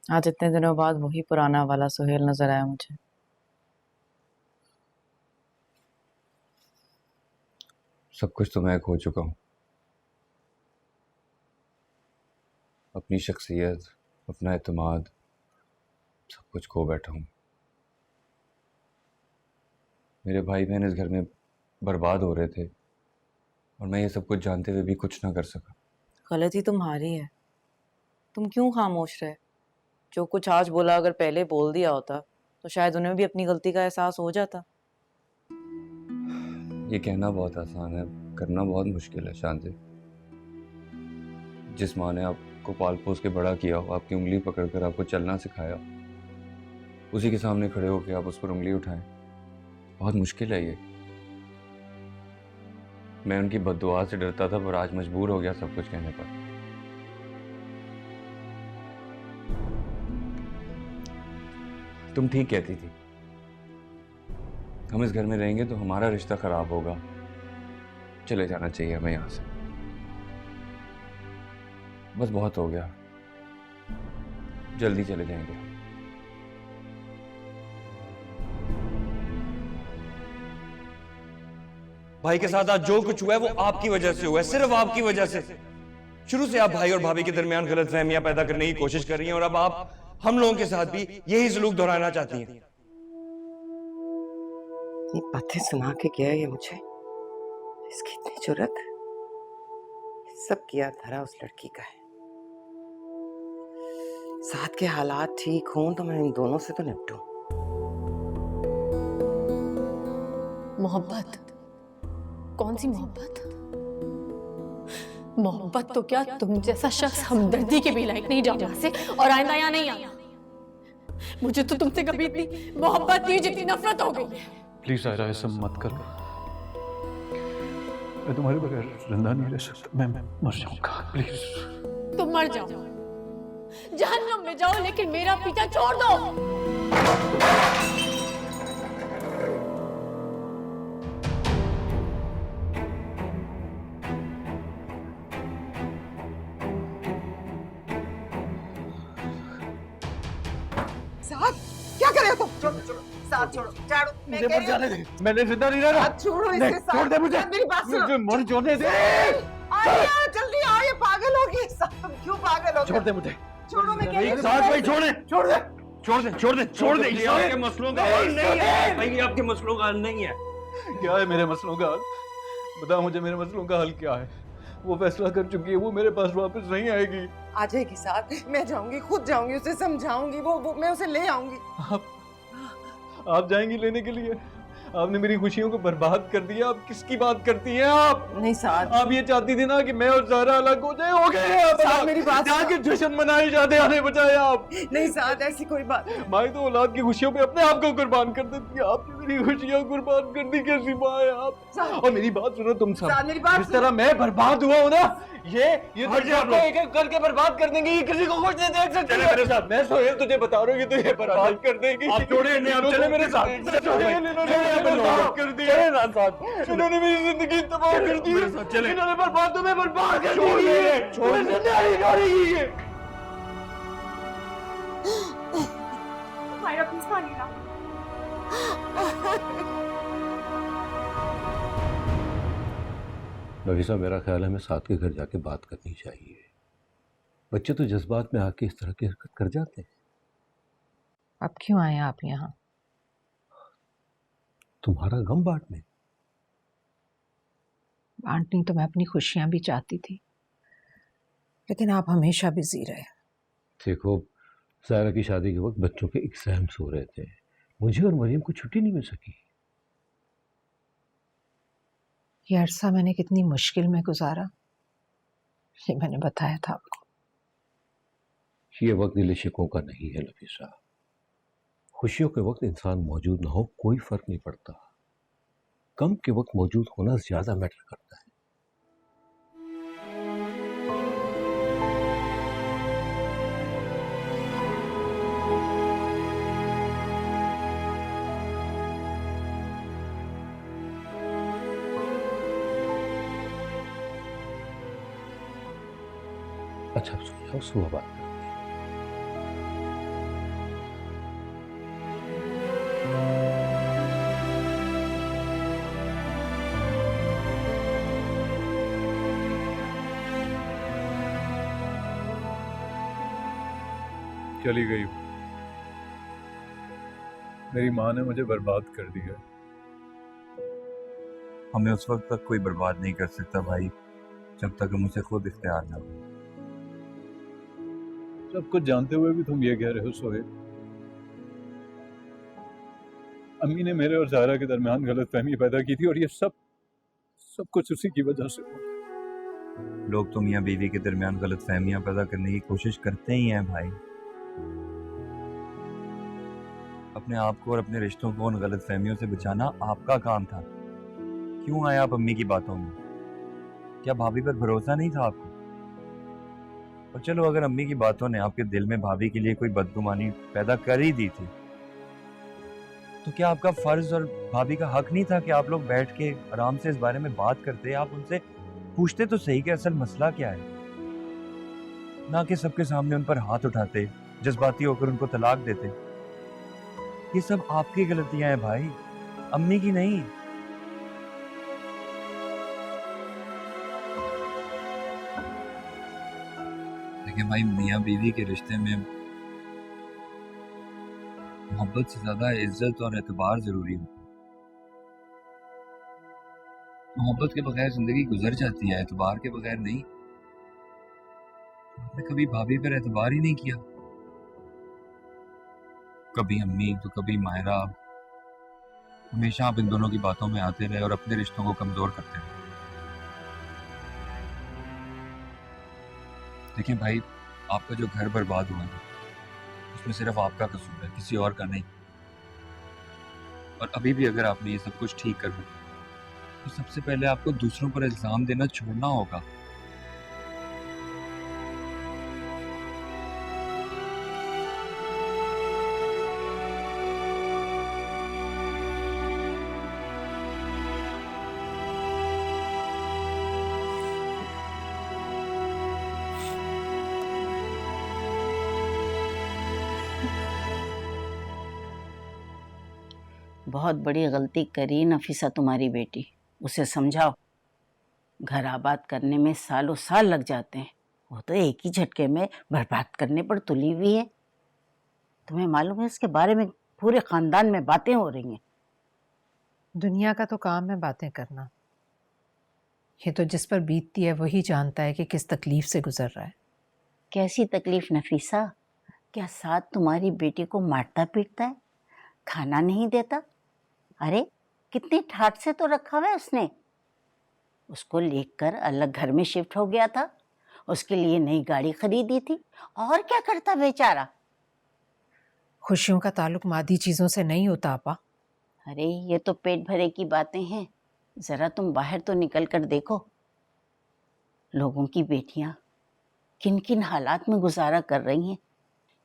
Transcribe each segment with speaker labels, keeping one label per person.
Speaker 1: आज इतने दिनों बाद वही पुराना वाला सुहेल नजर आया मुझे।
Speaker 2: सब कुछ तो मैं खो चुका हूँ। अपनी शख्सियत, अपना एतमाद, सब कुछ खो बैठा हूँ। मेरे भाई बहन इस घर में बर्बाद हो रहे थे और मैं ये सब कुछ जानते हुए भी कुछ ना कर सका।
Speaker 1: गलती तुम्हारी है। तुम क्यों खामोश रहे? जो कुछ आज बोला अगर पहले बोल दिया होता तो शायद उन्हें भी अपनी गलती का एहसास हो जाता।
Speaker 2: ये कहना बहुत आसान है, करना बहुत मुश्किल है शांति। जिस माँ ने आपको पाल पोस के बड़ा किया हो, आपकी उंगली पकड़कर आपको चलना सिखाया, उसी के सामने खड़े होकर आप उस पर उंगली उठाएं, बहुत मुश्किल है ये। मैं उनकी बद्दुआ से डरता था पर आज मजबूर हो गया सब कुछ कहने पर। तुम ठीक कहती थी, हम इस घर में रहेंगे तो हमारा रिश्ता खराब होगा, चले जाना चाहिए हमें यहां से। बस बहुत हो गया, जल्दी चले जाएंगे।
Speaker 3: भाई के साथ आज जो कुछ हुआ है वो आपकी वजह से हुआ है, सिर्फ आपकी वजह से। शुरू से आप भाई और भाभी के दरमियान गलतफहमियां पैदा करने की कोशिश कर रही हैं और अब आप हम लोगों के साथ भी यही सलूक दोहराना चाहती हैं।
Speaker 4: ये बातें सुना के गया ये मुझे, इसकी इतनी जुर्रत। सब किया धरा उस लड़की का है। साथ के हालात ठीक हों तो मैं इन दोनों से तो निपटूं।
Speaker 5: मोहब्बत? कौन सी मोहब्बत? मोहब्बत तो क्या तुम जैसा शख्स हमदर्दी के भी लायक नहीं जाना से और आइंदा यहाँ नहीं आना। मुझे तो तुमसे कभी इतनी मोहब्बत नहीं जितनी नफरत हो गई है।
Speaker 6: प्लीज आयरा, ऐसा मत कर। मैं तुम्हारे बगैर जिंदा नहीं रह सकता। मैं मर जाऊंगा, प्लीज।
Speaker 5: तुम मर जाओ, जहन्नुम में जाओ, लेकिन मेरा पीछा छोड़ दो।
Speaker 4: क्या कर रहे हो तुम? छोड़ो, साथ छोड़ो, झाड़ू।
Speaker 6: मुझे मर जाने दे, मैंने जिंदा नहीं रहना।
Speaker 4: छोड़ो इसे,
Speaker 6: छोड़ दे मुझे,
Speaker 4: मेरी बात सुनो।
Speaker 6: मुझे मर जाने दे।
Speaker 4: आया, जल्दी आओ, ये पागल होगी। तुम क्यों पागल हो?
Speaker 6: छोड़ दे मुझे।
Speaker 4: छोड़ो, मैं कह रही हूँ।
Speaker 6: साथ भाई छोड़ दे, छोड़ दे,
Speaker 3: छोड़ दे, छोड़ दे, छोड़ दे। ये आपके मसलों का हल नहीं है भाई, ये आपके मसलों का हल नहीं है।
Speaker 6: क्या है मेरे मसलों का हल? बताओ मुझे, मेरे मसलों का हल क्या है? वो फैसला कर चुकी है, वो मेरे पास वापस नहीं आएगी।
Speaker 4: आ जाएगी साथ, मैं जाऊंगी, खुद जाऊंगी, उसे समझाऊंगी, वो मैं उसे ले आऊंगी।
Speaker 6: आप जाएंगी लेने के लिए? आपने मेरी खुशियों को बर्बाद कर दिया। आप किसकी बात करती हैं आप?
Speaker 4: नहीं साथ,
Speaker 6: आप ये चाहती थी ना कि मैं और ज़ारा अलग हो जाए, हो गए आप
Speaker 4: साथ
Speaker 6: अलग।
Speaker 4: मेरी बात
Speaker 6: जहाँ के जश्न मनाए जाते आने बचाए आप।
Speaker 4: नहीं साथ, ऐसी कोई बात।
Speaker 6: माँ तो औलाद की खुशियों पे अपने आप को कुर्बान कर देती है। आपने मेरी खुशियाँ कुर्बान कर दी, कैसी माँ है आप? और मेरी बात सुनो तुम सब,
Speaker 4: मेरी बात
Speaker 6: जिस तरह मैं बर्बाद हुआ हूँ ना, ये
Speaker 3: हट जा
Speaker 6: तुझे एक एक करके बर्बाद कर देंगे। ये किसी को कुछ नहीं देख सकते।
Speaker 3: चले मेरे साथ।
Speaker 6: मैं सोहेल तुझे बता रहा हूँ, ये तुझे बर्बाद कर देगी।
Speaker 3: आप छोड़िए इन्हें, आप चले मेरे साथ।
Speaker 6: इन्होंने बर्बाद कर दिया, इन्होंने मेरी जिंदगी तबाह कर दी,
Speaker 3: मेरे साथ चले।
Speaker 6: इन्होंने बर्बाद तुम्हें बर्बाद कर
Speaker 3: छोड़
Speaker 6: दी।
Speaker 3: दे, छोड़ दे।
Speaker 6: जिंदगी छोड़ेगी ये।
Speaker 7: नफीसा, मेरा ख्याल है हमें साथ के घर जाके बात करनी चाहिए। बच्चे तो जज्बात में आके इस तरह की हरकत कर जाते हैं।
Speaker 1: अब क्यों आए आप यहाँ?
Speaker 7: तुम्हारा गम बांटने।
Speaker 8: बांटनी तो मैं अपनी खुशियां भी चाहती थी, लेकिन आप हमेशा बिजी रहे।
Speaker 7: देखो, ज़ारा की शादी के वक्त बच्चों के एग्जाम्स हो रहे थे, मुझे और मरियम को छुट्टी नहीं मिल सकी।
Speaker 8: ये अरसा मैंने कितनी मुश्किल में गुजारा, ये मैंने बताया था आपको।
Speaker 7: ये वक्त दिल शिकों का नहीं है नफीसा। खुशियों के वक्त इंसान मौजूद ना हो कोई फर्क नहीं पड़ता, गम के वक्त मौजूद होना ज्यादा मैटर करता है। अच्छा, अब सो जाओ, सुबह बात करते हैं।
Speaker 9: चली गई हूँ। मेरी माँ ने मुझे बर्बाद कर दिया।
Speaker 3: हमें उस वक्त तक कोई बर्बाद नहीं कर सकता भाई, जब तक हम उसे खुद इख्तियार ना हो।
Speaker 9: सब कुछ जानते हुए भी तुम ये कह रहे हो सोहेल? अम्मी ने मेरे और ज़ाहरा के दरमियान गलतफहमी पैदा की थी और ये सब कुछ उसी की वजह से हुआ।
Speaker 3: लोग तो मियां बीवी के दरमियान गलतफहमियां पैदा करने की कोशिश करते ही हैं भाई। अपने आप को और अपने रिश्तों को उन गलतफहमियों से बचाना आपका काम था। क्यों आए आप अम्मी की बातों में? क्या भाभी पर भरोसा नहीं था आपको? और चलो, अगर अम्मी की बातों ने आपके दिल में भाभी के लिए कोई बदगुमानी पैदा कर ही दी थी, तो क्या आपका फर्ज और भाभी का हक नहीं था कि आप लोग बैठ के आराम से इस बारे में बात करते? आप उनसे पूछते तो सही कि असल मसला क्या है, ना कि सबके सामने उन पर हाथ उठाते, जज्बाती होकर उनको तलाक देते। ये सब आपकी गलतियां हैं भाई, अम्मी की नहीं। देखिए भाई, मियां बीवी के रिश्ते में मोहब्बत से ज्यादा इज्जत और एतबार जरूरी होता है। मोहब्बत के बगैर जिंदगी गुजर जाती है, एतबार के बगैर नहीं। आपने कभी भाभी पर एतबार ही नहीं किया, कभी अम्मी तो कभी मायरा। हमेशा आप इन दोनों की बातों में आते रहे और अपने रिश्तों को कमजोर करते रहे। देखिए भाई, आपका जो घर बर्बाद हुआ है उसमें सिर्फ आपका कसूर है, किसी और का नहीं। और अभी भी अगर आपने ये सब कुछ ठीक करना है तो सबसे पहले आपको दूसरों पर इल्जाम देना छोड़ना होगा।
Speaker 10: बहुत बड़ी गलती करी नफीसा तुम्हारी बेटी, उसे समझाओ। घर आबाद करने में सालों साल लग जाते हैं, वो तो एक ही झटके में बर्बाद करने पर तुली हुई है। तुम्हें मालूम है इसके बारे में पूरे खानदान में बातें हो रही हैं।
Speaker 8: दुनिया का तो काम है बातें करना, ये तो जिस पर बीतती है वही जानता है कि किस तकलीफ से गुजर रहा है।
Speaker 10: कैसी तकलीफ नफीसा? क्या साथ तुम्हारी बेटी को मारता पीटता है, खाना नहीं देता? अरे कितनी ठाट से तो रखा हुआ है उसने। उसको लेकर अलग घर में शिफ्ट हो गया था, उसके लिए नई गाड़ी खरीदी थी, और क्या करता बेचारा।
Speaker 8: खुशियों का ताल्लुक मादी चीजों से नहीं होता आपा।
Speaker 10: अरे ये तो पेट भरे की बातें हैं, जरा तुम बाहर तो निकल कर देखो। लोगों की बेटियां किन किन हालात में गुजारा कर रही हैं,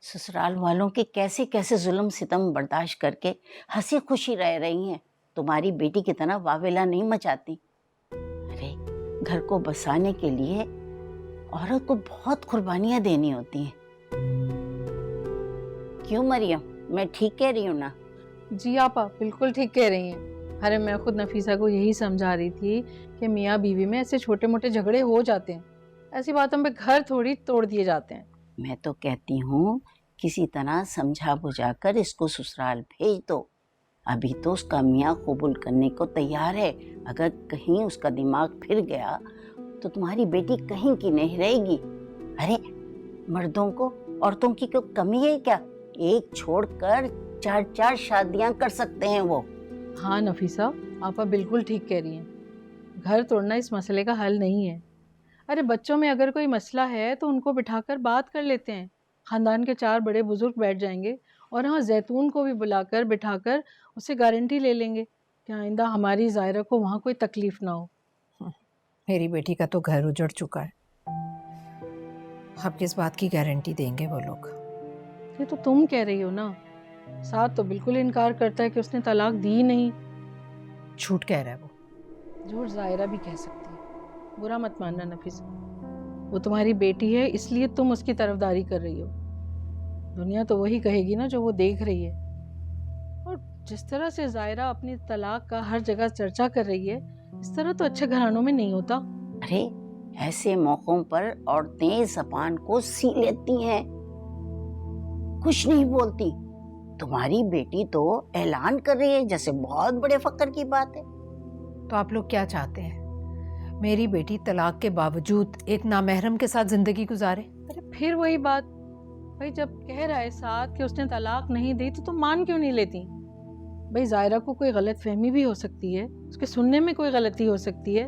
Speaker 10: ससुराल वालों के कैसे कैसे जुल्म सितम बर्दाश्त करके हंसी खुशी रह रही हैं। तुम्हारी बेटी की तरह वावेला नहीं मचाती। अरे घर को बसाने के लिए औरत को बहुत कुर्बानियां देनी होती हैं। क्यों मरियम, मैं ठीक कह रही हूँ ना?
Speaker 5: जी आपा बिल्कुल ठीक कह रही हैं। अरे मैं खुद नफीसा को यही समझा रही थी कि मियाँ बीवी में ऐसे छोटे मोटे झगड़े हो जाते हैं, ऐसी बातों पे घर थोड़ी तोड़ दिए जाते हैं।
Speaker 10: मैं तो कहती हूँ किसी तरह समझा बुझाकर इसको ससुराल भेज दो। अभी तो उसका मियाँ कबूल करने को तैयार है। अगर कहीं उसका दिमाग फिर गया तो तुम्हारी बेटी कहीं की नहीं रहेगी। अरे मर्दों को औरतों की कोई कमी है क्या? एक छोड़कर 4-4 शादियां कर सकते हैं वो।
Speaker 5: हाँ नफीसा, आपा बिल्कुल ठीक कह रही हैं। घर तोड़ना इस मसले का हल नहीं है। अरे बच्चों में अगर कोई मसला है तो उनको बिठाकर बात कर लेते हैं। खानदान के 4 बड़े बुजुर्ग बैठ जाएंगे और हाँ, जैतून को भी बुलाकर बिठाकर उससे गारंटी ले लेंगे कि आइंदा हमारी ज़ायरा को वहाँ कोई तकलीफ ना हो।
Speaker 8: मेरी बेटी का तो घर उजड़ चुका है, अब किस बात की गारंटी देंगे वो लोग?
Speaker 5: ये तो तुम कह रही हो ना, साथ तो बिल्कुल इनकार करता है कि उसने तलाक दी नहीं।
Speaker 8: झूठ कह रहा है वो।
Speaker 5: झूठ ज़ायरा भी कह सकती है, बुरा मत मानना नफीसा। वो तुम्हारी बेटी है इसलिए तुम उसकी तरफदारी कर रही हो। दुनिया तो वही कहेगी ना जो वो देख रही है। और जिस तरह से ज़ायरा अपनी तलाक का हर जगह चर्चा कर रही है, इस तरह तो अच्छे घरानों में नहीं होता।
Speaker 10: अरे ऐसे मौकों पर औरतें ज़बान को सी लेती हैं। कुछ नहीं बोलती। तुम्हारी बेटी तो ऐलान कर रही है जैसे बहुत बड़े फक्र की बात है।
Speaker 8: तो आप लोग क्या चाहते हैं? मेरी बेटी तलाक के बावजूद एक नामहरम के साथ जिंदगी गुजारे?
Speaker 5: अरे फिर वही बात भाई, जब कह रहा है साथ कि उसने तलाक नहीं दी तो तुम मान क्यों नहीं लेती? भाई जायरा को कोई गलत फहमी भी हो सकती है, उसके सुनने में कोई गलती हो सकती है।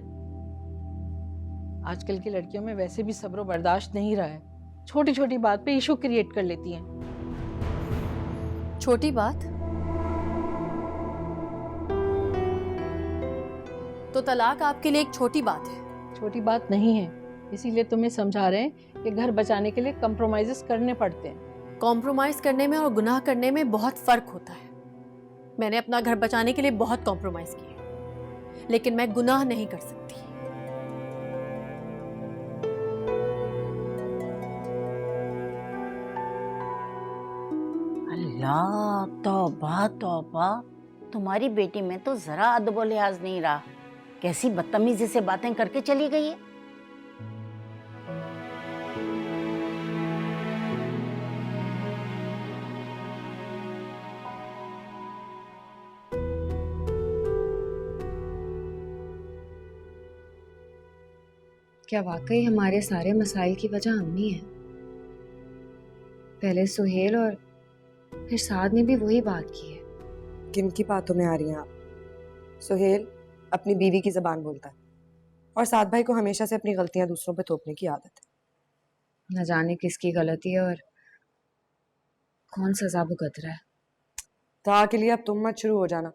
Speaker 5: आजकल की लड़कियों में वैसे भी सब्र बर्दाश्त नहीं रहा है, छोटी छोटी बात पे इशू क्रिएट कर लेती हैं।
Speaker 11: छोटी बात तो तलाक आपके लिए एक छोटी बात है?
Speaker 5: छोटी बात नहीं है, इसीलिए तुम्हें समझा रहे हैं कि घर बचाने के लिए कंप्रोमाइजेस करने पड़ते हैं।
Speaker 11: कॉम्प्रोमाइज करने में और गुनाह करने में बहुत फर्क होता है। मैंने अपना घर बचाने के लिए बहुत कॉम्प्रोमाइज किया, लेकिन मैं गुनाह नहीं कर सकती।
Speaker 10: अल्लाह, तौबा तौबा, तुम्हारी बेटी में तो जरा अदब और लिहाज नहीं रहा। कैसी बदतमीजी से बातें करके चली गई है।
Speaker 12: क्या वाकई हमारे सारे मसाइल की वजह अम्मी है? पहले सुहेल और फिर साद ने भी वही बात की है।
Speaker 13: किन की बातों में आ रही हैं आप? सुहेल अपनी बीवी की ज़बान बोलता है और साद भाई को हमेशा से अपनी गलतियां दूसरों पे थोपने की आदत है।
Speaker 12: न जाने किसकी गलती है और कौन सजा भुगत रहा है।
Speaker 13: ता के लिए अब तुम मत शुरू हो जाना।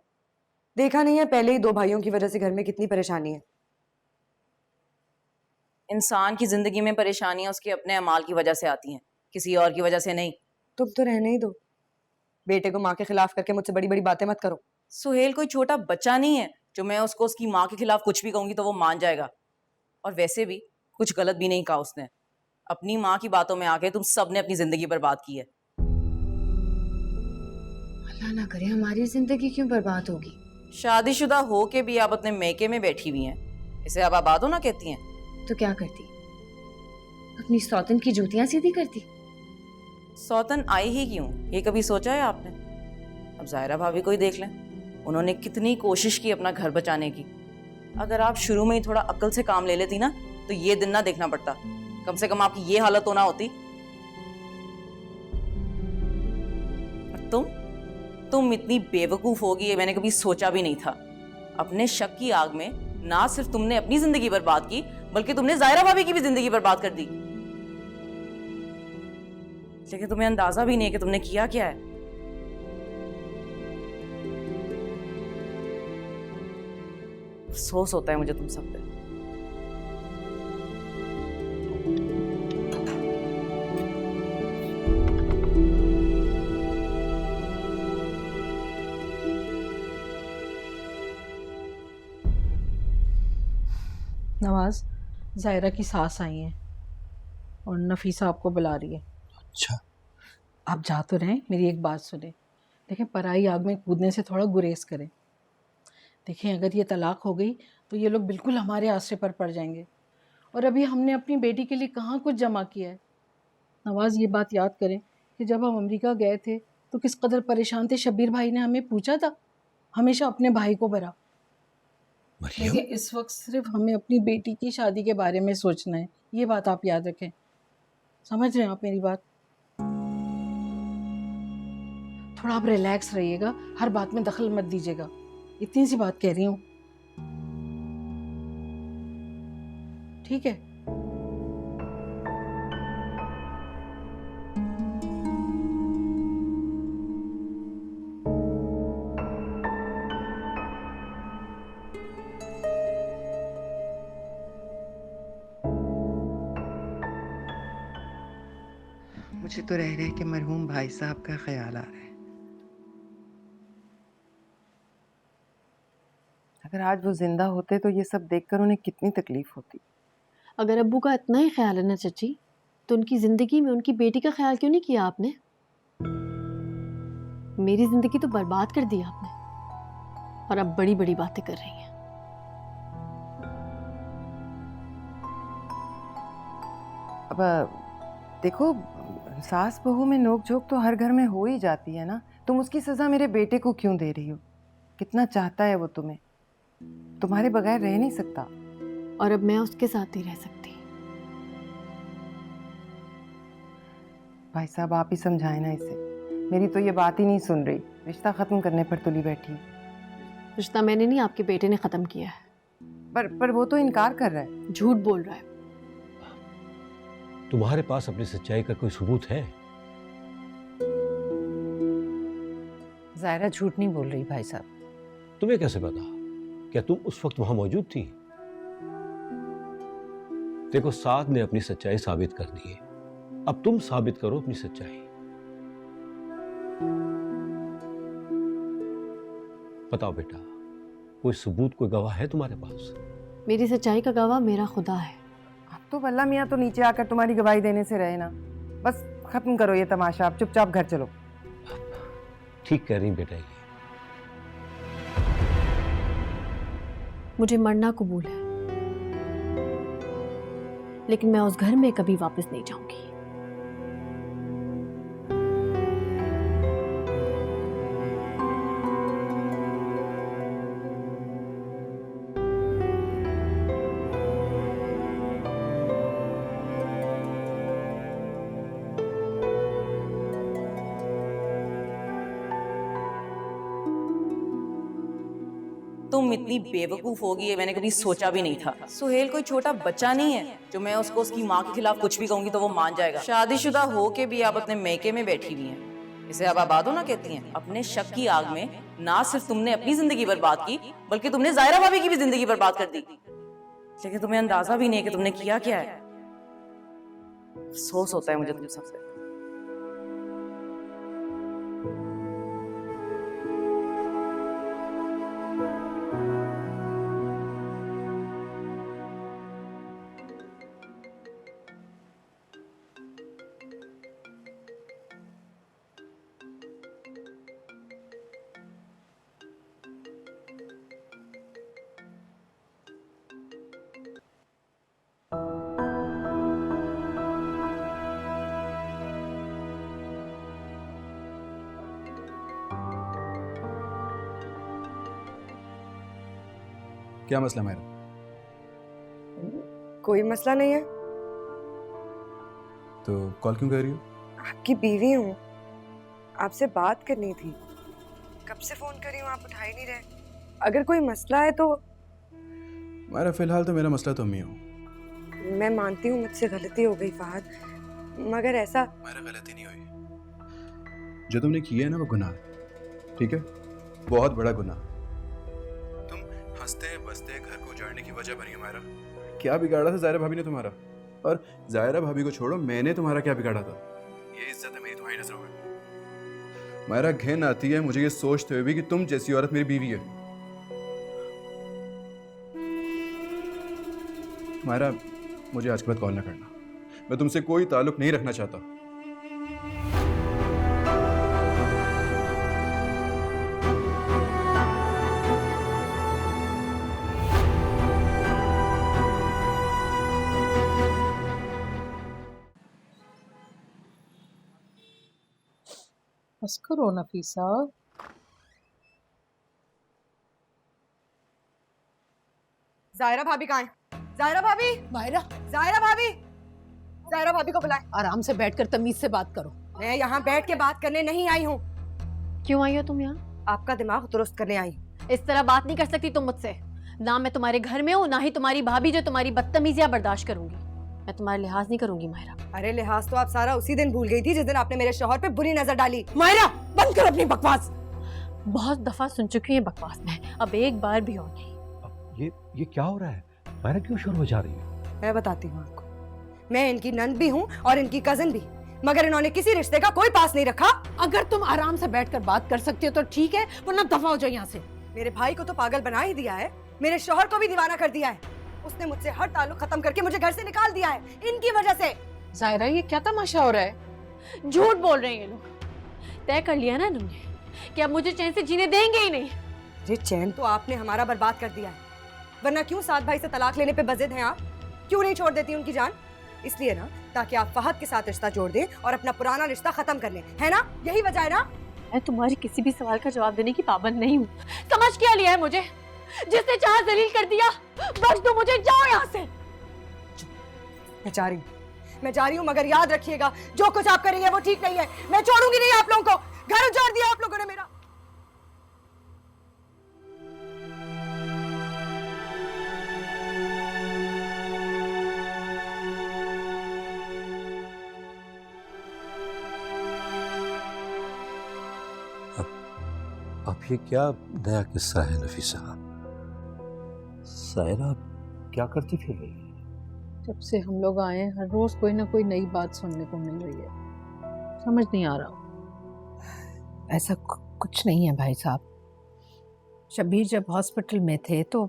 Speaker 13: देखा नहीं है पहले ही 2 भाइयों की वजह से घर में कितनी परेशानी है।
Speaker 1: इंसान की जिंदगी में परेशानियां उसके अपने अमाल की वजह से आती हैं, किसी और की वजह से नहीं।
Speaker 13: तुम तो रहने ही दो। बेटे को माँ के खिलाफ करके मुझसे बड़ी बड़ी बातें मत करो।
Speaker 1: सुहेल कोई छोटा बच्चा नहीं है जो मैं उसको उसकी माँ के खिलाफ कुछ भी कहूंगी तो वो मान जाएगा। और वैसे भी कुछ गलत भी नहीं कहा उसने। अपनी माँ की बातों में आके तुम सब ने अपनी जिंदगी बर्बाद की है।
Speaker 12: अल्लाह ना करे हमारी जिंदगी क्यों बर्बाद होगी।
Speaker 1: शादीशुदा हो के भी आप अपने मैके में बैठी हुई हैं, इसे आप आबाद होना कहती हैं?
Speaker 12: तो क्या करती? अपनी सौतन की जूतियां सीधी करती।
Speaker 1: सौतन आई ही क्यों, ये कभी सोचा है आपने? अब जायरा भाभी को ही देख लें, उन्होंने कितनी कोशिश की अपना घर बचाने की। अगर आप शुरू में ही थोड़ा अक्ल से काम ले लेती ना तो ये दिन ना देखना पड़ता। कम से कम आपकी ये हालत तो ना होती। और तुम इतनी बेवकूफ होगी ये मैंने कभी सोचा भी नहीं था। अपने शक की आग में ना सिर्फ तुमने अपनी जिंदगी बर्बाद की बल्कि तुमने जायरा भाभी की भी जिंदगी बर्बाद कर दी। लेकिन तुम्हें अंदाजा भी नहीं है कि तुमने किया क्या है। अफसोस होता है मुझे तुम सब पे।
Speaker 5: नवाज, जायरा की सास आई है और नफीसा आपको बुला रही है।
Speaker 6: अच्छा,
Speaker 5: आप जा तो रहें, मेरी एक बात सुने। देखें, पराई आग में कूदने से थोड़ा गुरेज करें। देखें, अगर ये तलाक हो गई तो ये लोग बिल्कुल हमारे आश्रय पर पड़ जाएंगे और अभी हमने अपनी बेटी के लिए कहाँ कुछ जमा किया है। नवाज, ये बात याद करें कि जब हम अमेरिका गए थे तो किस कदर परेशान थे। शब्बीर भाई ने हमें पूछा था, हमेशा अपने भाई को भरा। देखिए, इस वक्त सिर्फ हमें अपनी बेटी की शादी के बारे में सोचना है, ये बात आप याद रखें। समझ रहे हैं आप मेरी बात? थोड़ा आप रिलैक्स रहिएगा, हर बात में दखल मत दीजिएगा। इतनी सी बात कह रही हूँ, ठीक है?
Speaker 4: मुझे तो रह रहे के मरहूम भाई साहब का ख्याल आ रहा है। अगर आज वो जिंदा होते तो ये सब देखकर उन्हें कितनी तकलीफ होती।
Speaker 11: अगर अब्बू का इतना ही ख्याल है ना चाची, तो उनकी जिंदगी में उनकी बेटी का ख्याल क्यों नहीं किया आपने? मेरी जिंदगी तो बर्बाद कर दी आपने और अब बड़ी बड़ी बातें कर रही हैं।
Speaker 4: अब देखो, सास बहू में नोक झोंक तो हर घर में हो ही जाती है ना। तुम उसकी सजा मेरे बेटे को क्यों दे रही हो? कितना चाहता है वो तुम्हें, तुम्हारे बगैर रह नहीं सकता।
Speaker 11: और अब मैं उसके साथ ही रह सकती।
Speaker 4: भाई साहब आप ही समझाए ना इसे, मेरी तो ये बात ही नहीं सुन रही, रिश्ता खत्म करने पर तुली बैठी।
Speaker 11: रिश्ता मैंने नहीं, आपके बेटे ने खत्म किया है।
Speaker 4: पर वो तो इनकार कर रहा है,
Speaker 11: झूठ बोल रहा है।
Speaker 7: तुम्हारे पास अपनी सच्चाई का कोई सबूत है?
Speaker 8: जायरा झूठ नहीं बोल रही भाई साहब।
Speaker 7: तुम्हें कैसे पता? क्या तुम उस वक्त वहां मौजूद थी? देखो, साद ने अपनी सच्चाई साबित कर दी है, अब तुम साबित करो अपनी सच्चाई। बताओ बेटा, कोई सबूत, कोई गवाह है तुम्हारे पास?
Speaker 11: मेरी सच्चाई का गवाह मेरा खुदा है।
Speaker 4: अब तो बल्ला मियाँ तो नीचे आकर तुम्हारी गवाही देने से रहे ना। बस खत्म करो ये तमाशा, आप चुपचाप घर चलो।
Speaker 7: ठीक कह रही बेटा। ये
Speaker 11: मुझे मरना कबूल है, लेकिन मैं उस घर में कभी वापस नहीं जाऊंगी।
Speaker 1: तुम इतनी बेवकूफ होगी ये मैंने कभी सोचा भी नहीं था। सुहेल कोई छोटा बच्चा नहीं है जो मैं उसको उसकी माँ के खिलाफ कुछ भी कहूंगी तो वो मान जाएगा। शादीशुदा हो के भी आप अपने मैके में बैठी हुई हैं। इसे अब आबाद होना कहती हैं। अपने शक की आग में ना सिर्फ तुमने अपनी जिंदगी बर्बाद की, बल्कि तुमने जायरा भाभी की भी जिंदगी बर्बाद कर दी। लेकिन तुम्हें अंदाजा भी नहीं है कि तुमने किया क्या है। अफसोस होता है मुझे तुम सबसे।
Speaker 6: क्या मसला मेरा?
Speaker 13: कोई मसला नहीं है।
Speaker 6: तो कॉल क्यों कर रही हो?
Speaker 13: आपकी बीवी हूँ, आपसे बात करनी थी। कब से फोन कर रही हूँ, आप उठा ही नहीं रहे। अगर कोई मसला है तो।
Speaker 6: मेरा फिलहाल तो मेरा मसला तुम ही हो।
Speaker 13: मैं मानती हूँ मुझसे गलती हो गई फहद, मगर ऐसा।
Speaker 6: मेरा गलती नहीं हुई। जो तुमने किया है ना वो गुनाह है, ठीक है? बहुत बड़ा गुनाह। तुम हंसते बसते घर को उजाड़ने की वजह बनी हो मेरा। क्या बिगाड़ा था जायरा भाभी ने तुम्हारा? और जायरा भाभी को छोड़ो, मैंने तुम्हारा क्या बिगाड़ा था? ये इज्जत है मेरी तुम्हारी नजरों में। मेरा घिन आती है मुझे ये सोचते हुए भी कि तुम जैसी औरत मेरी बीवी है। तुम्हारा मुझे आज के बाद कॉल ना करना, मैं तुमसे कोई ताल्लुक नहीं रखना चाहता।
Speaker 5: बस करो नफीसा।
Speaker 13: जायरा भाभी कहाँ है? जायरा भाभी,
Speaker 8: मायरा,
Speaker 13: जायरा भाभी, जायरा भाभी को बुलाए।
Speaker 8: आराम से बैठकर तमीज से बात करो।
Speaker 13: मैं यहाँ बैठ के बात करने नहीं आई हूँ।
Speaker 11: क्यों आई हो तुम यहाँ?
Speaker 13: आपका दिमाग दुरुस्त करने आई हूँ।
Speaker 11: इस तरह बात नहीं कर सकती तुम मुझसे। ना मैं तुम्हारे घर में हूँ, ना ही तुम्हारी भाभी जो तुम्हारी बदतमीजियां बर्दाश्त करूंगी। मैं तुम्हारा लिहाज नहीं करूंगी मायरा।
Speaker 13: अरे लिहाज तो आप सारा उसी दिन भूल गई थी जिस दिन आपने मेरे शौहर पे बुरी नजर डाली। मायरा बंद कर अपनी बकवास।
Speaker 11: बहुत दफा सुन चुकी हूँ बकवास में, अब एक बार भी और नहीं।
Speaker 7: ये क्या हो रहा है? मायरा क्यों शोर मचा रही है?
Speaker 13: मैं बताती हूँ आपको। मैं इनकी नंद भी हूँ और इनकी कजन भी, मगर इन्होंने किसी रिश्ते का कोई पास नहीं रखा।
Speaker 8: अगर तुम आराम से बैठकर बात कर सकती हो तो ठीक है, वरना दफा हो जाओ यहाँ से।
Speaker 13: मेरे भाई को तो पागल बना ही दिया है, मेरे शौहर को भी दीवाना कर दिया है। उसने मुझसे हर ताल्लुक खत्म करके मुझे घर से निकाल दिया है इनकी वजह से।
Speaker 8: जायरा, ये क्या तमाशा हो रहा है?
Speaker 11: झूठ बोल रहे हैं ये लोग। तय कर लिया ना इन्होंने कि अब मुझे चैन से जीने देंगे ही नहीं।
Speaker 13: ये चैन तो आपने हमारा बर्बाद कर दिया है, वरना क्यों साद भाई से तलाक लेने पे बजिद हैं आप? क्यों नहीं छोड़ देती उनकी जान? इसलिए ना, ताकि आप फहद के साथ रिश्ता जोड़ दें और अपना पुराना रिश्ता खत्म कर लें, है ना? यही वजह है ना?
Speaker 11: मैं तुम्हारी किसी भी सवाल का जवाब देने की पाबंद नहीं हूँ। समझ क्या लिया है मुझे? जिसने चाहा जलील कर दिया, बख्श दो मुझे, जाओ यहाँ से।
Speaker 13: मैं जा रही हूँ, मगर याद रखिएगा, जो कुछ आप करेंगे वो ठीक नहीं है। मैं छोड़ूंगी नहीं आप लोगों को। घर उजाड़ दिया आप लोगों ने मेरा।
Speaker 7: अब ये क्या नया किस्सा है नफीसा? सायरा क्या करती फिर रही है?
Speaker 5: जब से हम लोग आए हैं, हर रोज कोई ना कोई नई बात सुनने को मिल रही है। समझ नहीं आ रहा।
Speaker 8: ऐसा कुछ नहीं है भाई साहब। शब्बीर जब हॉस्पिटल में थे तो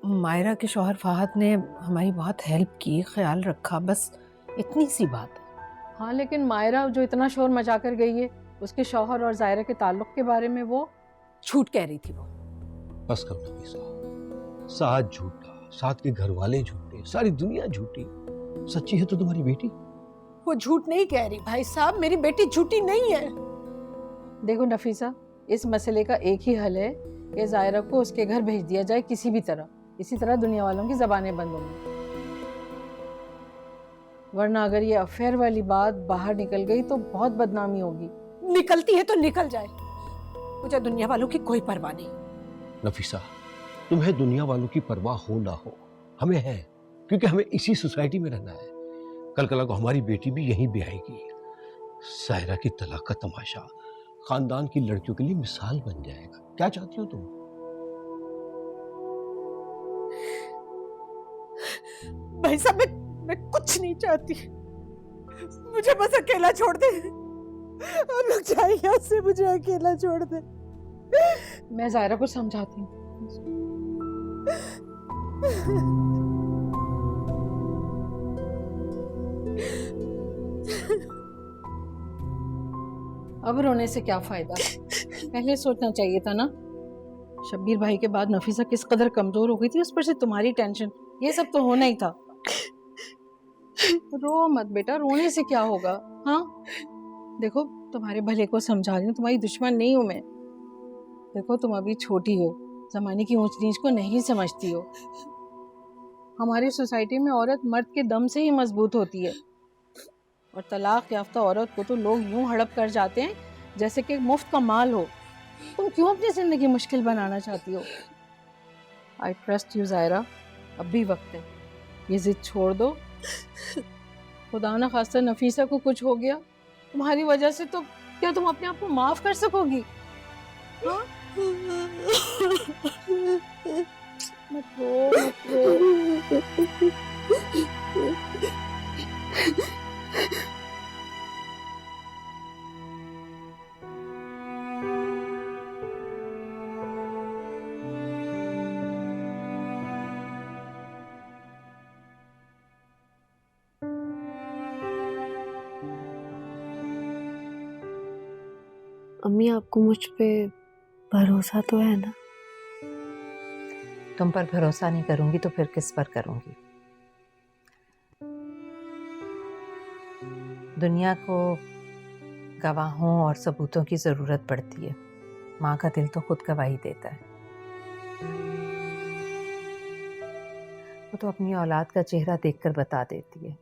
Speaker 8: मायरा के शौहर फहद ने हमारी बहुत हेल्प की, ख्याल रखा, बस इतनी सी बात है।
Speaker 5: हाँ, लेकिन मायरा जो इतना शोर मचा कर गई है, उसके शौहर और जायरा के ताल्लुक के बारे में वो
Speaker 8: झूठ कह रही थी। वो
Speaker 7: बस करो नफीसा, साथ झूठा, साथ के घर वाले झूठे, सारी दुनिया झूठी। सच्ची है तो तुम्हारी बेटी।
Speaker 8: वो झूठ नहीं कह रही भाई साहब, मेरी बेटी झूठी नहीं है।
Speaker 5: देखो नफीसा, इस मसले का एक ही हल है कि जायरा को उसके घर भेज दिया जाए किसी भी तरह। इसी तरह दुनिया वालों की जबानें बंद होंगी। वरना अगर ये अफेयर वाली बात बाहर निकल गई तो बहुत बदनामी होगी।
Speaker 8: निकलती है तो निकल जाए, मुझे दुनिया वालों की कोई परवाह नहीं।
Speaker 7: नफीसा, तुम्हें दुनिया वालों की परवाह हो ना हो, हमें है, क्योंकि हमें इसी सोसाइटी में रहना है। कल कल को हमारी बेटी भी यहीं ब्याहेगी। सायरा की तलाक का तमाशा खानदान की लड़कियों के लिए मिसाल बन जाएगा। क्या चाहती हो तुम?
Speaker 8: भाई साहब, मैं कुछ नहीं चाहती, मुझे बस अकेला छोड़ दे। हम लोग जाए यहाँ से, मुझे अकेला छोड़ दे।
Speaker 5: मैं जायरा को समझाती हूँ। अब रोने से क्या फायदा? पहले सोचना चाहिए था ना। शब्बीर भाई के बाद नफीसा किस कदर कमजोर हो गई थी, उस पर से तुम्हारी टेंशन, ये सब तो होना ही था। रो मत बेटा, रोने से क्या होगा? हाँ, देखो तुम्हारे भले को समझा रही हूँ, तुम्हारी दुश्मन नहीं हूं मैं। देखो तुम अभी छोटी हो, जमाने की ऊंच नीच को नहीं समझती हो। हमारी सोसाइटी में औरत मर्द के दम से ही मजबूत होती है, और तलाक याफ्ता औरत को तो लोग यूं हड़प कर जाते हैं जैसे कि मुफ्त का माल हो। तुम क्यों अपनी जिंदगी मुश्किल बनाना चाहती हो? आई ट्रस्ट यू जायरा, अब भी वक्त है, ये जिद छोड़ दो। खुदा ना खास्ता नफीसा को कुछ हो गया तुम्हारी वजह से, तो क्या तुम अपने आप को माफ कर सकोगी? हाँ? मत रो, मत रो।
Speaker 12: अम्मी, आपको मुझ पे भरोसा तो है ना?
Speaker 8: तुम पर भरोसा नहीं करूंगी तो फिर किस पर करूंगी? दुनिया को गवाहों और सबूतों की जरूरत पड़ती है। माँ का दिल तो खुद गवाही देता है। वो तो अपनी औलाद का चेहरा देखकर बता देती है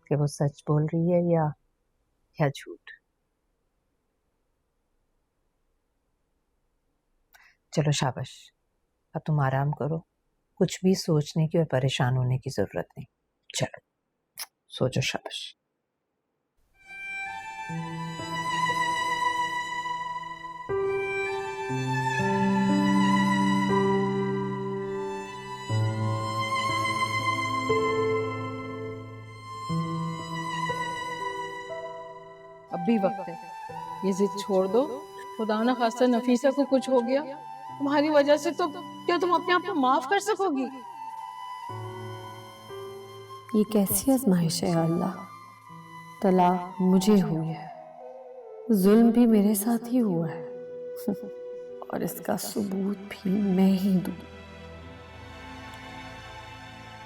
Speaker 8: कि वो सच बोल रही है या झूठ। चलो शाबाश, अब तुम आराम करो, कुछ भी सोचने की और परेशान होने की जरूरत नहीं। चलो सो जाओ, शाबाश।
Speaker 5: अब भी वक्त है, ये जिद छोड़ दो। खुदा ना खास्ता नफीसा को कुछ हो गया तुम्हारी वजह से, तो क्या तुम अपने आप को माफ कर सकोगी?
Speaker 12: ये कैसी आजमाइश है अल्लाह? तलाक मुझे हुई है, जुल्म भी मेरे साथ ही हुआ है और इसका सबूत भी मैं ही दूं।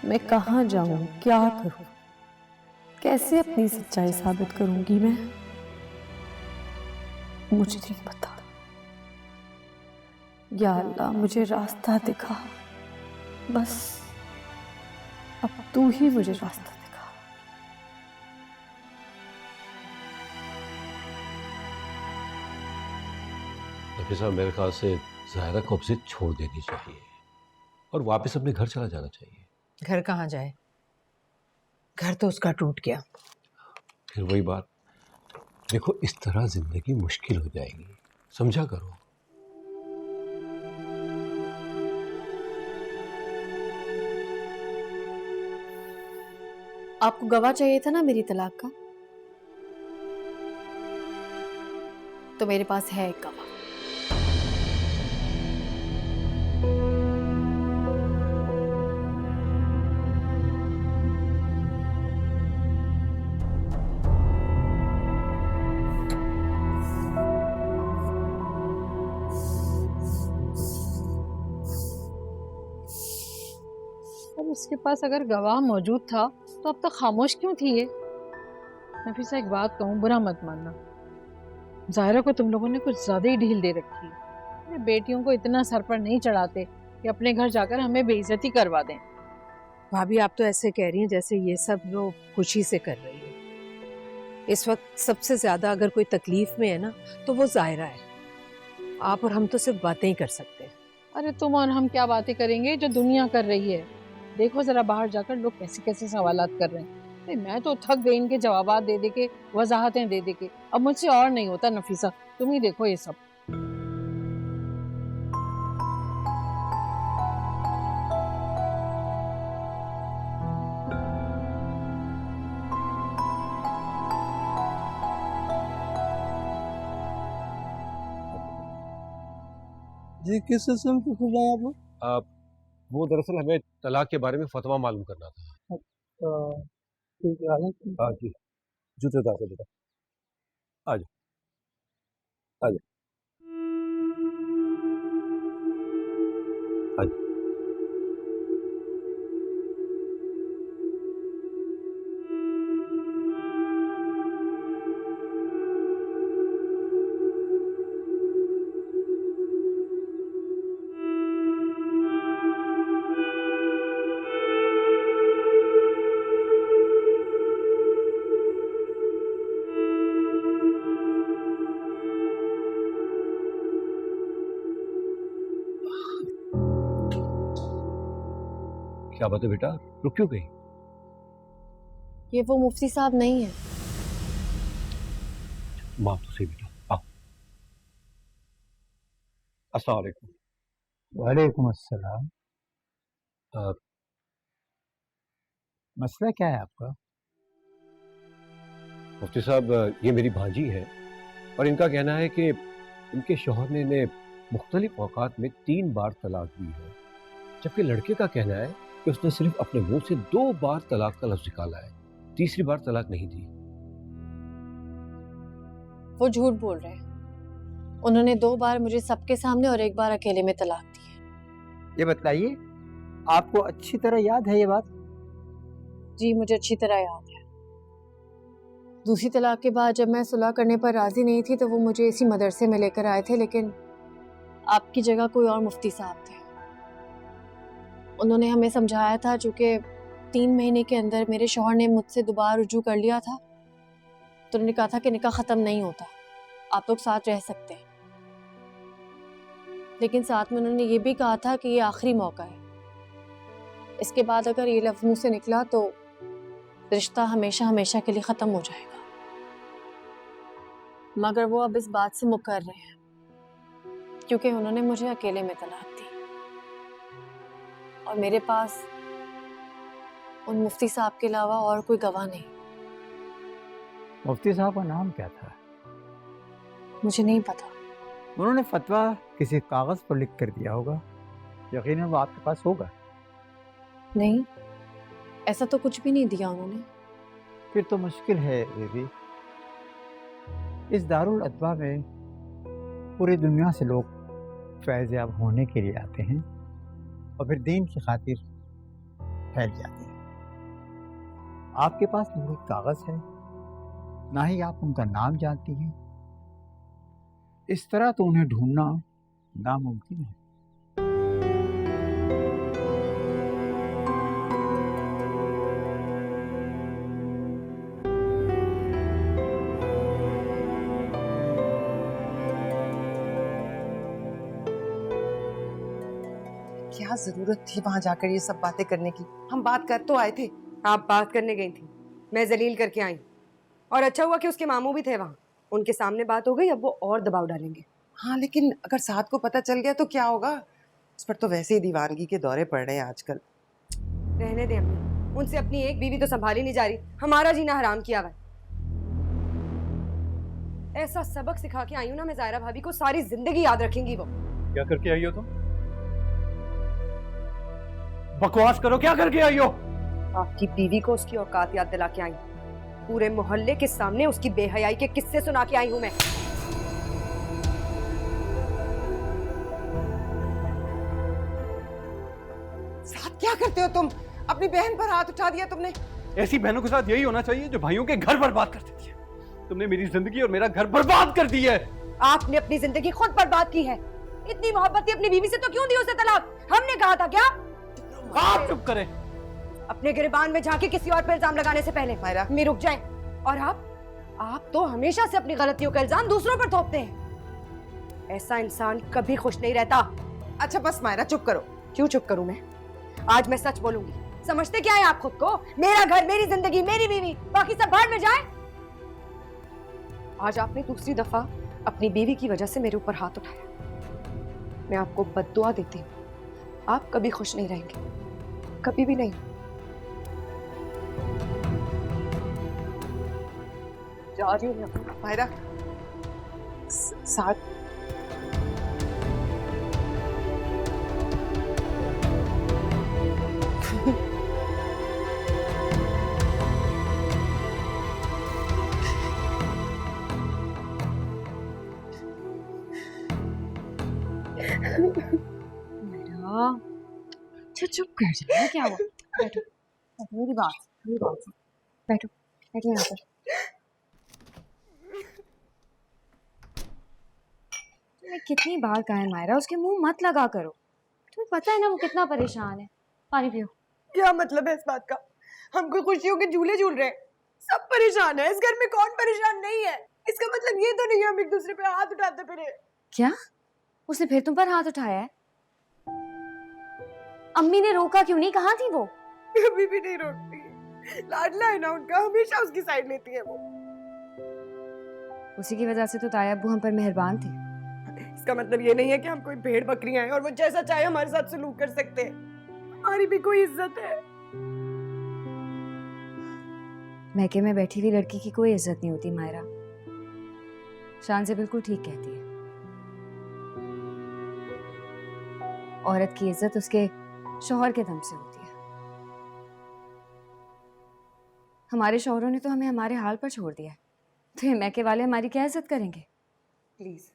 Speaker 12: मैं कहाँ जाऊं, क्या करूं, कैसे अपनी सच्चाई साबित करूंगी मैं? मुझे नहीं पता। या अल्लाह मुझे रास्ता दिखा, बस अब तू ही मुझे रास्ता दिखा।
Speaker 7: नफीसा, मेरे ख्याल से ज़ाहिरा को अब से छोड़ देनी चाहिए और वापस अपने घर चला जाना चाहिए।
Speaker 8: घर कहाँ जाए, घर तो उसका टूट गया।
Speaker 7: फिर वही बात, देखो इस तरह जिंदगी मुश्किल हो जाएगी, समझा करो।
Speaker 11: आपको गवाह चाहिए था ना मेरी तलाक का, तो मेरे पास है एक गवाह।
Speaker 5: अब उसके पास अगर गवाह मौजूद था तो अब तक खामोश क्यों थी ये? नफीसा, एक बात कहूँ, बुरा मत मानना, ज़ाहिरा को तुम लोगों ने कुछ ज़्यादा ही ढील दे रखी है। अपने बेटियों को इतना सर पर नहीं चढ़ाते कि अपने घर जाकर हमें बेइज्जती करवा दें।
Speaker 8: भाभी, आप तो ऐसे कह रही हैं जैसे ये सब लोग खुशी से कर रही है। इस वक्त सबसे ज्यादा अगर कोई तकलीफ में है ना, तो वो ज़ाहिरा है। आप और हम तो सिर्फ बातें ही कर सकते हैं।
Speaker 5: अरे तुम और हम क्या बातें करेंगे जो दुनिया कर रही है? देखो जरा बाहर जाकर लोग कैसे कैसे सवालात कर रहे हैं। अरे मैं तो थक गई इनके जवाबात दे दे के, वजाहतें दे दे के। अब मुझसे और नहीं होता नफीसा, तुम ही देखो ये सब।
Speaker 14: जी, किस सिलसिले में पूछ रहे हैं आप?
Speaker 7: वो दरअसल हमें तलाक के बारे में फतवा मालूम करना था।
Speaker 14: ठीक है,
Speaker 7: हाँ जी, जूते उतार के बेटा, आ जाओ आ जाओ आ जाओ। क्या बात है बेटा, रुक क्यों गई?
Speaker 11: ये वो मुफ्ती साहब नहीं है।
Speaker 7: माफ तो सही बेटा, आओ। अस्सलाम वालेकुम।
Speaker 14: वालेकुम अस्सलाम। मसला क्या है आपका?
Speaker 7: मुफ्ती साहब, ये मेरी भांजी है और इनका कहना है कि इनके शौहर ने इन्हें मुख्तलिफ औकात में 3 बार तलाक दी है, जबकि लड़के का कहना है कि उसने सिर्फ अपने मुंह से 2 बार तलाक का लफ्ज निकाला है, तीसरी बार तलाक नहीं दी।
Speaker 11: वो झूठ बोल रहे हैं। उन्होंने 2 बार मुझे सबके सामने और 1 बार अकेले में तलाक दी है।
Speaker 14: ये बताइए, आपको अच्छी तरह याद है ये बात?
Speaker 11: जी, मुझे अच्छी तरह याद है। दूसरी तलाक के बाद जब मैं सुलह करने पर राजी नहीं थी तो वो मुझे इसी मदरसे में लेकर आए थे, लेकिन आपकी जगह कोई और मुफ्ती साहब थे। उन्होंने हमें समझाया था, चूंकि 3 महीने के अंदर मेरे शौहर ने मुझसे दोबारा रुजू कर लिया था, तो उन्होंने कहा था कि निकाह ख़त्म नहीं होता, आप लोग साथ रह सकते हैं। लेकिन साथ में उन्होंने ये भी कहा था कि ये आखिरी मौका है, इसके बाद अगर ये लफ्ज़ मुँह से निकला तो रिश्ता हमेशा हमेशा के लिए ख़त्म हो जाएगा। मगर वो अब इस बात से मुकर रहे हैं क्योंकि उन्होंने मुझे अकेले में तलाक दी और मेरे पास उन मुफ्ती साहब के अलावा और कोई गवाह नहीं।
Speaker 14: मुफ्ती साहब का नाम क्या था?
Speaker 11: मुझे नहीं पता।
Speaker 14: उन्होंने फतवा किसी कागज पर लिख कर दिया होगा, यकीनन वो आपके पास होगा।
Speaker 11: नहीं, ऐसा तो कुछ भी नहीं दिया उन्होंने।
Speaker 14: फिर तो मुश्किल है बेबी। इस दारुल अदवा में पूरी दुनिया से लोग फैज़ याब होने के लिए आते हैं और फिर दीन की खातिर फैल जाते हैं। आपके पास न कोई कागज है, ना ही आप उनका नाम जानती हैं। इस तरह तो उन्हें ढूंढना नामुमकिन है।
Speaker 4: क्या जरूरत थी वहां जाकर ये सब बातें करने की? हम बात कर तो आए थे।
Speaker 13: आप बात करने गई थी, मैं जलील करके आई। और अच्छा हुआ कि उसके मामू भी थे वहाँ, उनके सामने बात हो गई, अब वो और दबाव डालेंगे।
Speaker 4: हाँ, लेकिन अगर साथ को पता चल गया तो क्या होगा? उस पर तो वैसे ही दीवानगी के दौरे पड़ रहे हैं आजकल।
Speaker 13: रहने दें अम्मी, उनसे अपनी एक बीवी तो संभाली नहीं जा रही, हमारा जीना हराम किया हुआ है। ऐसा सबक सिखा के आई हूँ ना मैं ज़ायरा भाभी को, सारी जिंदगी याद रखेंगी वो।
Speaker 9: क्या करके आई हो तुम? बकवास करो, क्या करके आई हो?
Speaker 13: आपकी बीवी को उसकी औकात याद दिला के आई। पूरे मोहल्ले के सामने उसकी बेहयाई के किस्से सुना के आई हूं मैं।
Speaker 4: साथ क्या करते हो तुम? अपनी बहन पर हाथ उठा दिया तुमने।
Speaker 9: ऐसी बहनों के साथ यही होना चाहिए जो भाइयों के घर बर्बाद कर देती है। तुमने मेरी जिंदगी और मेरा घर बर्बाद कर दी है।
Speaker 13: आपने अपनी जिंदगी खुद बर्बाद की है। इतनी मोहब्बत थी अपनी बीवी से तो क्यों दी उसे तलाक? हमने कहा था क्या?
Speaker 9: आप चुप करें।
Speaker 13: अपने गिरबान में जाके किसी और पर इल्जाम लगाने से पहले मायरा मैं रुक जाए। और आप तो हमेशा से अपनी गलतियों का इल्जाम दूसरों पर थोपते हैं। ऐसा इंसान कभी खुश नहीं रहता।
Speaker 4: अच्छा बस मायरा चुप करो।
Speaker 13: क्यों चुप करूं मैं? आज मैं सच बोलूंगी। समझते क्या है आप खुद को? मेरा घर, मेरी जिंदगी, मेरी बीवी, बाकी सब बाहर में जाए। आज आपने दूसरी दफा अपनी बीवी की वजह से मेरे ऊपर हाथ उठाया। मैं आपको बद्दुआ देती हूँ, आप कभी खुश नहीं रहेंगे, कभी भी नहीं। जा रही हूँ मैं।
Speaker 4: मायरा साथ
Speaker 11: चुप कर जा। क्या हुआ? बैठो, मेरी बात बैठो बैठो यहाँ पर। मैं कितनी बार कहा है मायरा, उसके मुंह मत लगा करो। तुम्हें पता है ना वो कितना परेशान है। पानी पियो।
Speaker 13: क्या मतलब है इस बात का? हम कोई खुशियों के झूले झूल रहे हैं, सब परेशान है। इस घर में कौन परेशान नहीं है? इसका मतलब ये तो नहीं है हम एक दूसरे पे हाथ उठाते फिरे।
Speaker 11: क्या उसने फिर तुम पर हाथ उठाया है? अम्मी ने रोका क्यों नहीं? कहाँ थी वो?
Speaker 13: कभी भी नहीं रोकती, लाडला है ना उनका, हमेशा उसकी साइड लेती है वो।
Speaker 11: उसी की वजह से तो ताया अब्बू हम पर मेहरबान थे।
Speaker 13: इसका मतलब ये नहीं है कि हम कोई भेड़ बकरियां हैं और वो जैसा चाहे हमारे साथ सलूक कर सकते हैं। हमारी भी कोई इज्जत है।
Speaker 11: मैके में बैठी हुई लड़की की कोई इज्जत नहीं होती मायरा। शान से बिल्कुल ठीक कहती है। औरत की इज्जत उसके शौहर के दम से होती है। हमारे शौहरों ने तो हमें हमारे हाल पर छोड़ दिया है, तो ये मैके वाले हमारी क्या इज्जत करेंगे?
Speaker 13: प्लीज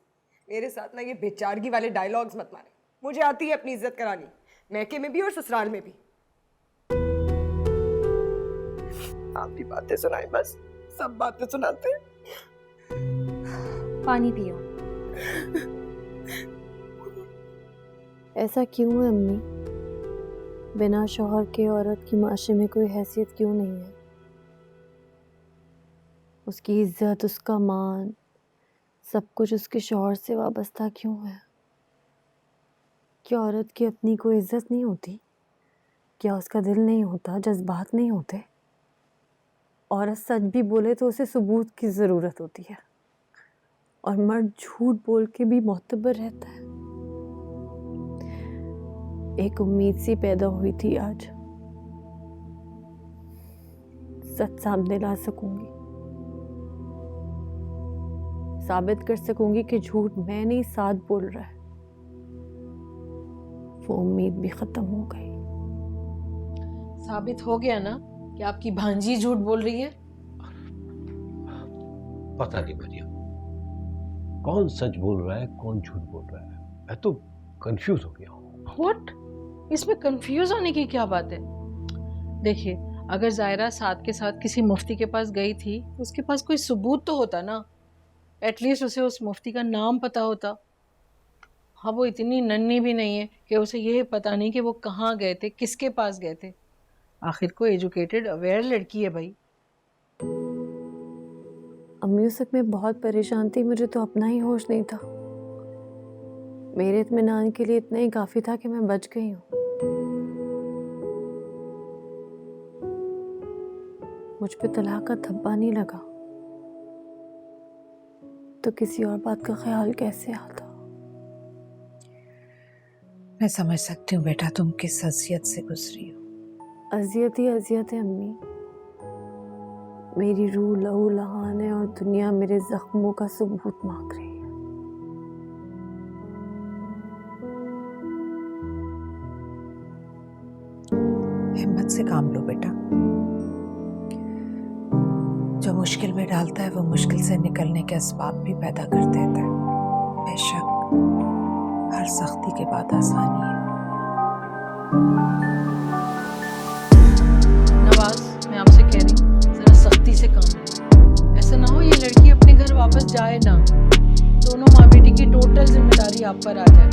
Speaker 13: मेरे साथ ना ये बेचारगी वाले डायलॉग्स मत मारे। मुझे आती है अपनी इज्जत करानी, मैके में भी और ससुराल में भी। आप भी बातें सुनाए, बस सब बातें सुनाते।
Speaker 11: पानी पियो।
Speaker 12: ऐसा क्यों है अम्मी? बिना शौहर के औरत की माशरे में कोई हैसियत क्यों नहीं है? उसकी इज्जत, उसका मान, सब कुछ उसके शौहर से वाबस्ता क्यों है? क्या औरत की अपनी कोई इज्जत नहीं होती? क्या उसका दिल नहीं होता, जज्बात नहीं होते? औरत सच भी बोले तो उसे सबूत की ज़रूरत होती है, और मर्द झूठ बोल के भी मोतबर रहता है। एक उम्मीद सी पैदा हुई थी, आज सच सामने ला सकूंगी, साबित कर सकूंगी कि झूठ मैं नहीं साथ बोल रहा है। वो उम्मीद भी खत्म हो गई।
Speaker 5: साबित हो गया ना कि आपकी भांजी झूठ बोल रही है।
Speaker 7: पता नहीं मरियम, कौन सच बोल रहा है कौन झूठ बोल रहा है, मैं तो कंफ्यूज हो गया हूँ।
Speaker 5: व्हाट? इसमें कंफ्यूज होने की क्या बात है? देखिए, अगर जायरा साथ के साथ किसी मुफ्ती के पास गई थी तो उसके पास कोई सबूत तो होता ना, एटलीस्ट उसे उस मुफ्ती का नाम पता होता। हाँ, वो इतनी नन्ही भी नहीं है कि उसे यह पता नहीं कि वो कहाँ गए थे, किसके पास गए थे। आखिर को एजुकेटेड अवेयर लड़की है भाई।
Speaker 12: अम्मी उस वक्त मैं बहुत परेशान थी, मुझे तो अपना ही होश नहीं था। मेरे इत्मीनान के लिए इतना ही काफ़ी था कि मैं बच गई हूँ। मुझ पे तलाक का धब्बा नहीं लगा तो किसी और बात का ख्याल कैसे आता।
Speaker 8: मैं समझ सकती हूँ बेटा, तुम किस अजियत से गुजरी हो।
Speaker 12: अजियत ही अजियत है अम्मी। मेरी रूह लहू लहान है और दुनिया मेरे जख्मों का सबूत मांग रही है।
Speaker 8: हिम्मत से काम लो बेटा। जो मुश्किल में डालता है वो मुश्किल से निकलने के असबाब भी पैदा कर देता है। बेशक हर सख्ती के बाद आसानी है।
Speaker 5: नवाज, मैं आपसे कह रही हूँ जरा सख्ती से काम लो। ऐसा ना हो ये लड़की अपने घर वापस जाए ना, दोनों माँ बेटी की टोटल जिम्मेदारी आप पर आ जाए।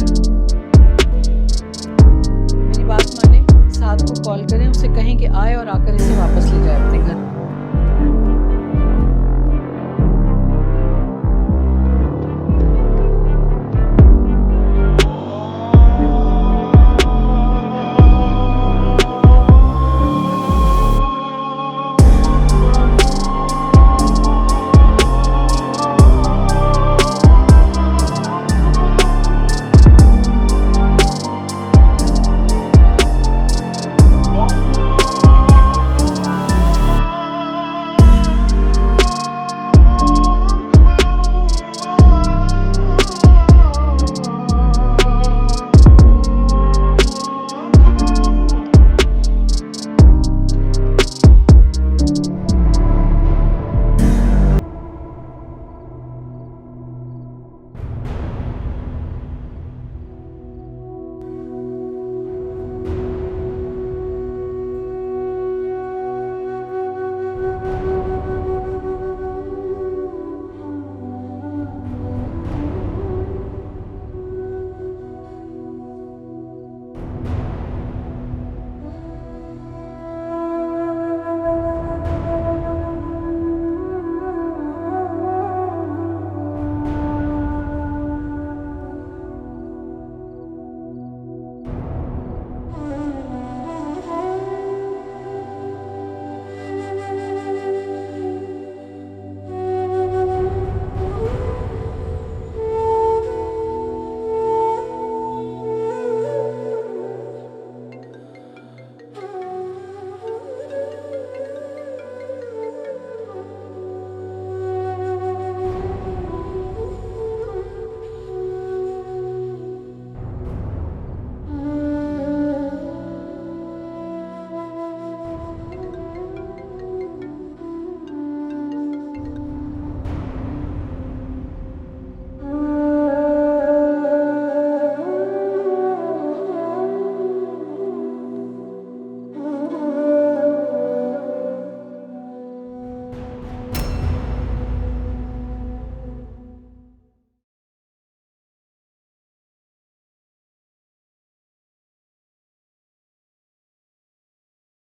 Speaker 5: मेरी बात माने, साथ को कॉल करें, उसे कहें कि आए और आकर इसे वापस ले जाए अपने घर।